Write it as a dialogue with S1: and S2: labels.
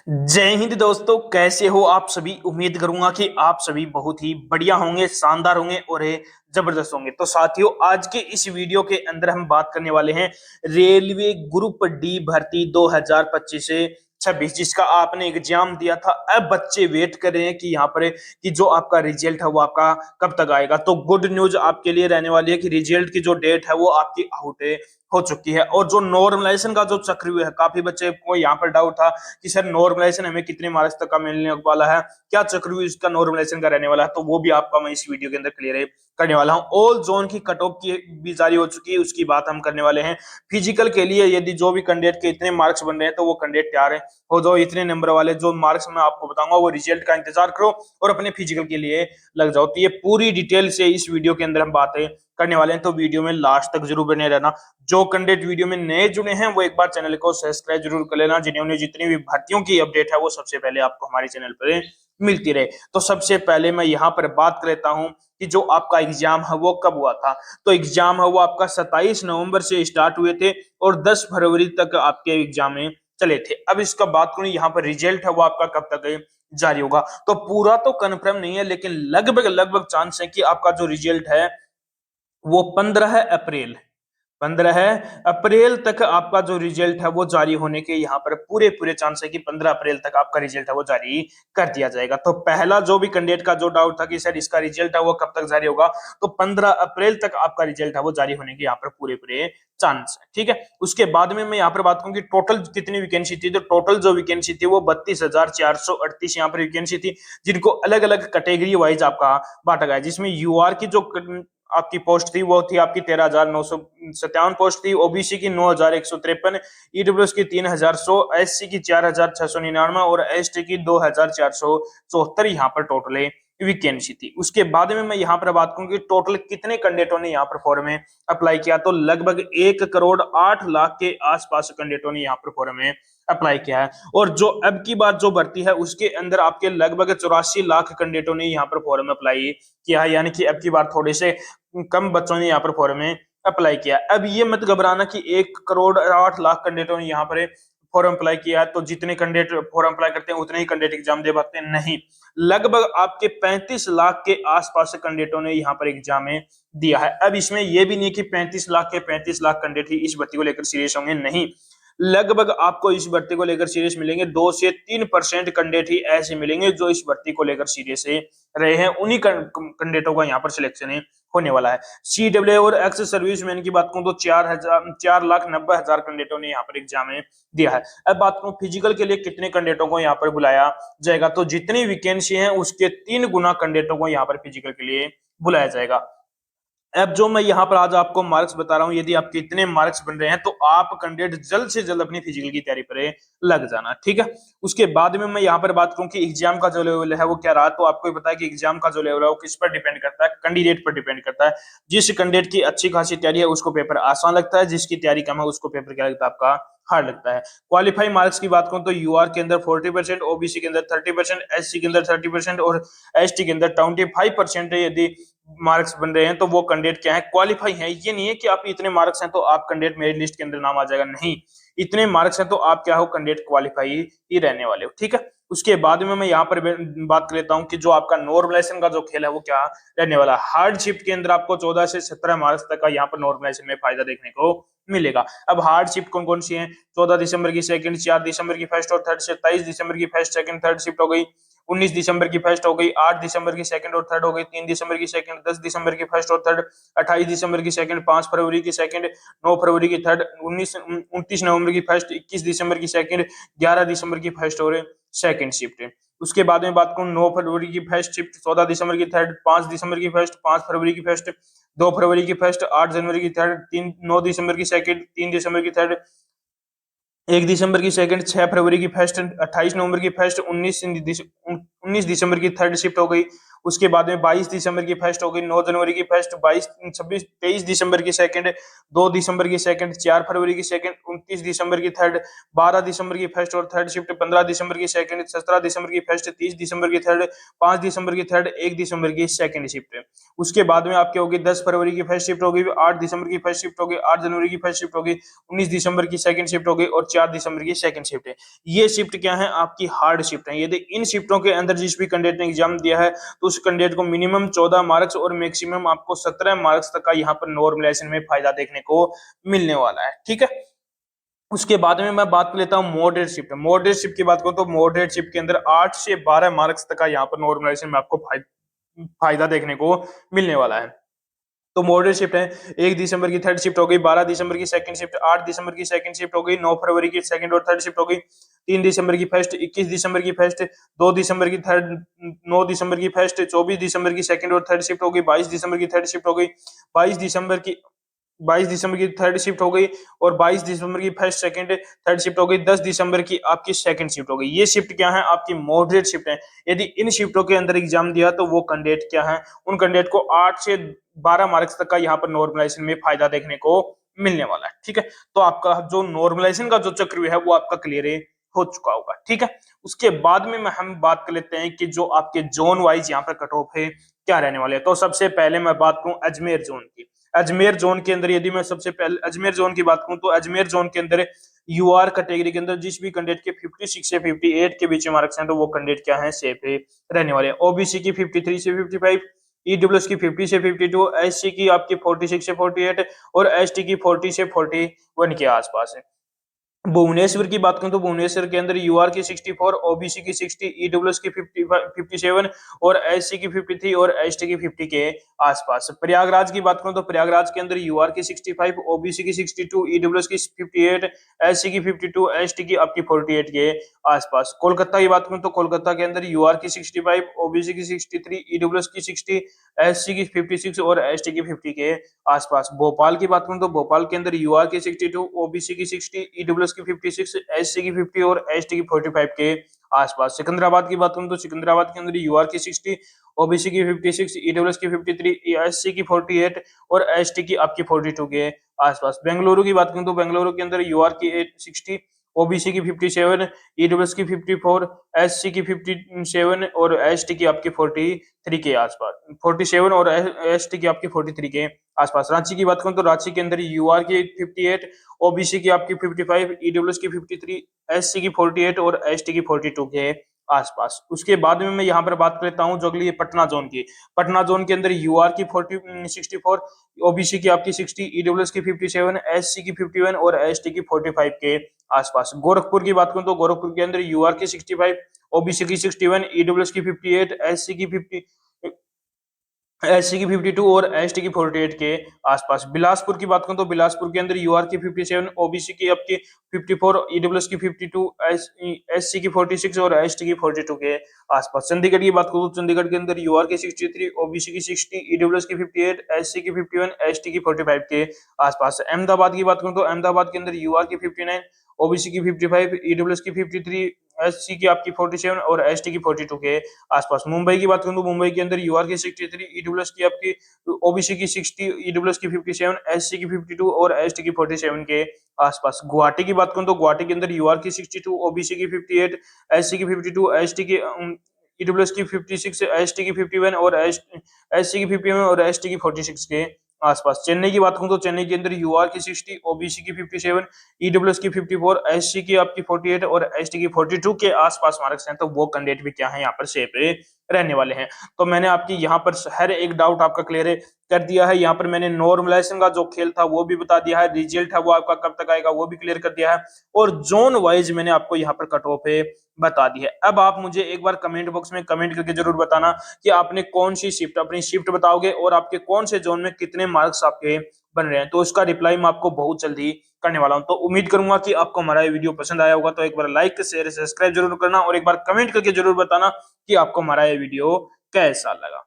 S1: जय हिंद दोस्तों, कैसे हो आप सभी। उम्मीद करूंगा कि आप सभी बहुत ही बढ़िया होंगे, शानदार होंगे और ये जबरदस्त होंगे। तो साथियों, आज के इस वीडियो के अंदर हम बात करने वाले हैं रेलवे ग्रुप डी भर्ती 2025 से 26, जिसका आपने एग्जाम दिया था। अब बच्चे वेट कर रहे हैं कि यहाँ पर कि जो आपका रिजल्ट है वो आपका कब तक आएगा। तो गुड न्यूज आपके लिए रहने वाली है कि रिजल्ट की जो डेट है वो आपकी आउट हो चुकी है। और जो नॉर्मलाइजेशन का जो चक्रव्यूह है, काफी बच्चे को यहाँ पर डाउट था कि सर नॉर्मलाइजेशन हमें कितने मार्क्स तक का मिलने वाला है, क्या चक्रव्यूह इसका नॉर्मलाइजेशन का रहने वाला है, तो वो भी आपका मैं इस वीडियो के अंदर क्लियर करने वाला हूं। ऑल जोन की कट ऑफ की भी जारी हो चुकी है, उसकी बात हम करने वाले हैं। फिजिकल के लिए यदि जो भी कैंडिडेट के इतने मार्क्स बन रहे हैं तो वो कैंडिडेट तैयार है हो जाओ। इतने नंबर वाले जो मार्क्स मैं आपको बताऊंगा वो रिजल्ट का इंतजार करो और अपने फिजिकल के लिए लग जाओ। तो ये पूरी डिटेल से इस वीडियो के अंदर हम बातें करने वाले हैं, तो वीडियो में लास्ट तक जरूर बने रहना। जो कैंडिडेट वीडियो में नए जुड़े हैं वो एक बार चैनल को सब्सक्राइब जरूर कर लेना, जिन्होंने जितनी भी भर्तियों की अपडेट है वो सबसे पहले आपको हमारे चैनल पर मिलती रहे। तो सबसे पहले मैं यहाँ पर बात कर लेता हूँ कि जो आपका एग्जाम है वो कब हुआ था। तो एग्जाम है वो आपका 27 नवंबर से स्टार्ट हुए थे और 10 फरवरी तक आपके एग्जाम में चले थे। अब इसका बात करूं, यहाँ पर रिजल्ट है वो आपका कब तक जारी होगा। तो पूरा तो कंफर्म नहीं है, लेकिन लगभग लगभग चांस है कि आपका जो रिजल्ट है वो 15 अप्रैल तक आपका जो रिजल्ट है वो जारी होने के यहाँ पर पूरे पूरे चांस है कि 15 अप्रैल तक आपका रिजल्ट है वो जारी कर दिया जाएगा। तो पहला जो भी कैंडिडेट का जो डाउट था कि सर इसका रिजल्ट है वो कब तक जारी होगा, तो 15 अप्रैल तक आपका रिजल्ट है वो जारी होने के यहाँ पर पूरे पूरे चांस है। ठीक है, उसके बाद में मैं यहाँ पर बात करूँ कि टोटल कितनी वैकेंसी थी। तो टोटल जो वैकेंसी थी वो 32,438 यहाँ पर वैकेंसी थी, जिनको अलग अलग कैटेगरी वाइज आपका बांटा गया, जिसमें यूआर की जो आपकी पोस्ट थी वो थी आपकी 13,957 पोस्ट थी, ओबीसी की 9,153, ईडब्ल्यूएस की 3,100, एससी की 4,699 और एसटी की 2,474 यहाँ पर टोटल वैकेंसी थी। उसके बाद में मैं यहाँ पर बात करूं कि टोटल कितने कैंडिडेटों ने यहाँ पर फॉर्म में अप्लाई किया, तो लगभग 1,08,00,000 के आसपास कैंडिडेटों ने यहाँ पर फॉर्म में अप्लाई किया है। और जो अब की बार जो भर्ती है उसके अंदर आपके लगभग 84 लाख कैंडिडेटों ने यहाँ पर फॉर्म अप्लाई किया है, यानी कि अब की बार थोड़े से कम बच्चों ने यहाँ पर फॉर्म में अप्लाई किया। अब ये मत घबराना कि 1,08,00,000 कैंडिडेटों ने यहाँ पर फॉर्म अप्लाई किया है तो जितने कैंडिडेट फॉर्म अप्लाई करते हैं उतने ही कैंडिडेट एग्जाम दे पाते हैं, नहीं। लगभग आपके 35 लाख के आसपास कैंडिडेटों ने यहाँ पर एग्जाम में दिया है। अब इसमें यह भी नहीं कि 35 लाख के 35 लाख कैंडिडेट ही इस भर्ती को लेकर सीरियस होंगे, नहीं। लगभग आपको इस भर्ती को लेकर सीरियस मिलेंगे 2 से 3% कैंडिडेट ही ऐसे मिलेंगे जो इस भर्ती को लेकर सीरियस रहे हैं। उन्हीं कैंडिडेटों का यहाँ पर सिलेक्शन होने वाला है। CWA और एक्स सर्विसमैन की बात करूं तो 4,90,000 कैंडिडेटों ने यहाँ पर एग्जाम में दिया है। अब बात करूं फिजिकल के लिए कितने कैंडिडेटों को यहाँ पर बुलाया जाएगा, तो जितनी वैकेंसी है उसके 3 गुना कैंडिडेटों को यहाँ पर फिजिकल के लिए बुलाया जाएगा। अब जो मैं यहाँ पर आज आपको मार्क्स बता रहा हूँ, यदि आपके इतने मार्क्स बन रहे हैं तो आप कैंडिडेट जल्द से जल्द अपनी फिजिकल की तैयारी पर लग जाना। ठीक है, उसके बाद में मैं यहाँ पर बात करूँ कि एग्जाम का जो लेवल है वो क्या रहा, तो आपको पता है कि एग्जाम का जो लेवल है वो किस पर डिपेंड करता है, कैंडिडेट पर डिपेंड करता है। जिस कैंडिडेट की अच्छी खासी तैयारी है उसको पेपर आसान लगता है, जिसकी तैयारी कम है उसको पेपर क्या लगता है, आपका हार्ड लगता है। क्वालिफाई मार्क्स की बात करूं तो यूआर के अंदर 40%, ओबीसी के अंदर 30%, एससी के अंदर 30% और एसटी के अंदर 25% यदि मार्क्स बन रहे हैं तो वो कैंडिडेट क्या है, क्वालिफाई है। ये नहीं है कि आप इतने मार्क्स हैं तो आप कैंडिडेट मेरिट लिस्ट के अंदर नाम आ जाएगा, नहीं। इतने मार्क्स हैं तो आप क्या हो, कैंडिडेट क्वालिफाई ही रहने वाले हो। ठीक है, उसके बाद में मैं यहाँ पर बात कर लेता हूँ कि जो आपका नॉर्मलाइजेशन का जो खेल है वो क्या रहने वाला है। हार्ड शिफ्ट के अंदर आपको 14 से 17 मार्क्स तक का यहाँ पर नॉर्मलाइजेशन में फायदा देखने को मिलेगा। अब हार्ड शिफ्ट कौन कौन सी है, 14 दिसंबर की सेकंड, 4 दिसंबर की फर्स्ट और थर्ड, 27 दिसंबर की फर्स्ट सेकंड थर्ड शिफ्ट हो गई, 19 दिसंबर की फर्स्ट हो गई, 8 दिसंबर की सेकंड और थर्ड हो गई, 3 दिसंबर की सेकंड, 10 दिसंबर की फर्स्ट और थर्ड, 28 दिसंबर की सेकंड, 5 फरवरी की सेकंड, 9 फरवरी की थर्ड, 29 नवंबर की फर्स्ट, 21 दिसंबर की सेकंड, 11 दिसंबर की फर्स्ट और सेकंड शिफ्ट। उसके बाद में बात करूं 9 फरवरी की फर्स्ट शिफ्ट, 14 दिसंबर की थर्ड, 5 दिसंबर की फर्स्ट, 5 फरवरी की फर्स्ट, 2 फरवरी की फर्स्ट, 8 जनवरी की थर्ड, 9 दिसंबर की सेकंड, 3 दिसंबर की थर्ड, 1 दिसंबर की सेकंड, 6 फरवरी की फर्स्ट, 28 नवंबर की फर्स्ट, 19 दिसंबर की थर्ड शिफ्ट हो गई, उसके बाद में 22 दिसंबर की फर्स्ट हो गई, 9 जनवरी की फर्स्ट, 22 26 23 दिसंबर की सेकंड, 2 दिसंबर की सेकंड, 4 फरवरी की सेकंड, 29 दिसंबर की थर्ड, 12 दिसंबर की फर्स्ट और थर्ड शिफ्ट, 15 दिसंबर की सेकंड, 17 दिसंबर की फर्स्ट, 30 दिसंबर की थर्ड, 5 दिसंबर की थर्ड, 1 दिसंबर की सेकंड शिफ्ट। उसके बाद में आपके होगी 10 फरवरी की फर्स्ट शिफ्ट होगी, 8 दिसंबर की फर्स्ट शिफ्ट होगी, 8 जनवरी की फर्स्ट शिफ्ट होगी, 19 दिसंबर की सेकंड शिफ्ट होगी और 4 दिसंबर की सेकंड शिफ्ट है। ये शिफ्ट क्या है, आपकी हार्ड शिफ्ट है। यदि इन शिफ्टों के अंदर जिस भी कैंडिडेट ने एग्जाम दिया है तो उस कैंडिडेट को मिनिमम 14 मार्क्स और मैक्सिमम आपको 17 मार्क्स तक का यहाँ पर नॉर्मलाइजेशन में फायदा देखने को मिलने वाला है। ठीक है, उसके बाद में मैं बात कर लेता हूँ मॉडरेट शिफ्ट। मॉडरेट शिफ्ट की बात करूँ तो मॉडरेट शिफ्ट के अंदर 8 से 12 मार्क्स तक का यहाँ पर नॉर्मलाइजेशन में आपको फायदा देखने को मिलने वाला है। तो मॉडरेट शिफ्ट है, 1 दिसंबर की थर्ड शिफ्ट हो गई, 12 दिसंबर की सेकंड शिफ्ट, 8 दिसंबर की सेकंड शिफ्ट हो गई, 9 फरवरी की सेकंड और थर्ड शिफ्ट हो गई, 3 दिसंबर की फर्स्ट, 21 दिसंबर की फर्स्ट, 2 दिसंबर की थर्ड, 9 दिसंबर की फर्स्ट, 24 दिसंबर की सेकंड और थर्ड शिफ्ट हो गई, 22 दिसंबर की थर्ड शिफ्ट हो गई, 22 दिसंबर की 22 दिसंबर की थर्ड शिफ्ट हो गई और 22 दिसंबर की फर्स्ट सेकंड थर्ड शिफ्ट हो गई, 10 दिसंबर की आपकी सेकंड शिफ्ट हो गई। ये शिफ्ट क्या है, आपकी मॉडरेट शिफ्ट है। यदि इन शिफ्टों के अंदर एग्जाम दिया तो वो कैंडिडेट क्या है, उन कैंडिडेट को 8 से 12 मार्क्स तक का यहाँ पर नॉर्मलाइजेशन में फायदा देखने को मिलने वाला है। ठीक है, तो आपका जो नॉर्मलाइजेशन का जो चक्र है वो आपका क्लियर हो चुका होगा। ठीक है, उसके बाद में हम बात कर लेते हैं कि जो आपके जोन वाइज यहाँ पर कट ऑफ है क्या रहने वाले हैं। तो सबसे पहले मैं बात करूं अजमेर जोन की। अजमेर जोन के अंदर यदि मैं सबसे पहले अजमेर जोन की बात करूं तो अजमेर जोन के अंदर यूआर कैटेगरी के अंदर जिस भी कैंडिडेट के 56 से 58 के बीच में मार्क्स हैं तो वो कैंडिडेट क्या है, सेफ रहने वाले हैं। ओबीसी की 53 से 55, ईडब्ल्यूएस की 50 से 52, एससी की आपकी 46 से 48 और एसटी की 40 से 41 के आसपास है। भुवनेश्वर की बात करूं तो भुवनेश्वर के अंदर यूआर की 64, ओबीसी की 60, ईडब्ल्यूएस की 57 और एससी की 53 और एसटी की 50 के आसपास। प्रयागराज की बात करूं तो प्रयागराज के अंदर यूआर की 65, ओबीसी की 62, ईडब्ल्यूएस की 58, एससी की 52, एसटी की आपकी 48 के आसपास। कोलकाता की बात करूं तो कोलकाता के अंदर यूआर की 65, ओबीसी की 63, ईडब्ल्यूएस की 60, एससी की 56 और एसटी की 50 के आसपास। भोपाल की बात करूं तो भोपाल के अंदर यूआर की 62, ओबीसी की 60, ईडब्ल्यूएस की 56, एससी की 50 और एसटी की 45 के आसपास। सिकंदराबाद की बात करूं तो सिकंदराबाद के अंदर यूआर की 60, ओबीसी की 56, ईडब्ल्यूएस की 53, एससी की 48 और एसटी की आपकी 42 के आसपास। बेंगलुरु की बात करूं तो बेंगलुरु के अंदर यूआर की 60, ओबीसी की 57, ईडब्ल्यूएस की 54, एससी की 57 और एसटी की आपकी 43 के आसपास, 47 और एसटी की आपकी 43 के आसपास। रांची की बात करूं तो रांची के अंदर यूआर की 58, ओबीसी की आपकी 55, ईडब्ल्यूएस की 53, एससी की 48 और एसटी की 42 के आसपास। उसके बाद में मैं यहाँ पर बात कर लेता हूँ जो अगली पटना जोन की। पटना जोन के अंदर यूआर की 64, ओबीसी की आपकी 60, ईडब्ल्यूएस की 57, एससी की 51 और एसटी की 45 के आसपास। गोरखपुर की बात करूं तो गोरखपुर के अंदर यूआर की 65, ओबीसी की 61, ईडब्ल्यूएस की 58, एससी की 50, एससी की 52 और एसटी की 48 के आसपास। बिलासपुर की बात करूं तो बिलासपुर के अंदर यूआर की 57, ओबीसी की आपकी 54, ईडब्ल्यूएस की 52, एससी की 46 और एसटी की 42 के आसपास। चंडीगढ़ की बात करूं तो चंडीगढ़ के अंदर यूआर की 63, ओबीसी की 60, ईडब्ल्यूएस की 58, एससी की 51, एसटी की 45 के आसपास। अहमदाबाद की बात करूं तो अहमदाबाद के अंदर यूआर की 59, ओबीसी की 55, ईडब्ल्यूएस की 53, एससी की आपकी 47 और एसटी की 42 के आसपास। मुंबई की बात करूं तो मुंबई के अंदर यूआर की 63, ईडब्ल्यूएस की आपकी ओबीसी की 60, ईडब्ल्यूएस की 57, एससी की 52 और एसटी की 47 के आसपास। गुवाहाटी की बात करूं तो गुवाहाटी के अंदर यूआर की 62, ओबीसी की 58, एससी की 52, एसटी की ईडब्ल्यूएस की 56, एसटी की 51 और एससी की 51 और एसटी की 46 के आसपास। चेन्नई की बात करूं तो चेन्नई के अंदर यूआर की 60, ओबीसी की 57, ईडब्ल्यूएस की 54, एससी की आपकी 48 और एसटी की 42 के आसपास मार्क्स हैं तो वो कैंडिडेट भी क्या है यहाँ पर सेफ रहने वाले हैं। तो मैंने आपकी यहाँ पर हर एक डाउट आपका क्लियर कर दिया है। यहाँ पर मैंने नॉर्मलाइजेशन का जो खेल था वो भी बता दिया है, रिजल्ट है वो आपका कब तक आएगा वो भी क्लियर कर दिया है और जोन वाइज मैंने आपको यहाँ पर कट ऑफ बता दी है। अब आप मुझे एक बार कमेंट बॉक्स में कमेंट करके जरूर बताना कि आपने कौन सी शिफ्ट, अपनी शिफ्ट बताओगे और आपके कौन से जोन में कितने मार्क्स आपके बन रहे हैं। तो उसका रिप्लाई मैं आपको बहुत जल्दी करने वाला हूं। तो उम्मीद करूंगा कि आपको हमारा ये वीडियो पसंद आया होगा। तो एक बार लाइक शेयर सब्सक्राइब जरूर करना और एक बार कमेंट करके जरूर बताना कि आपको हमारा ये वीडियो कैसा लगा।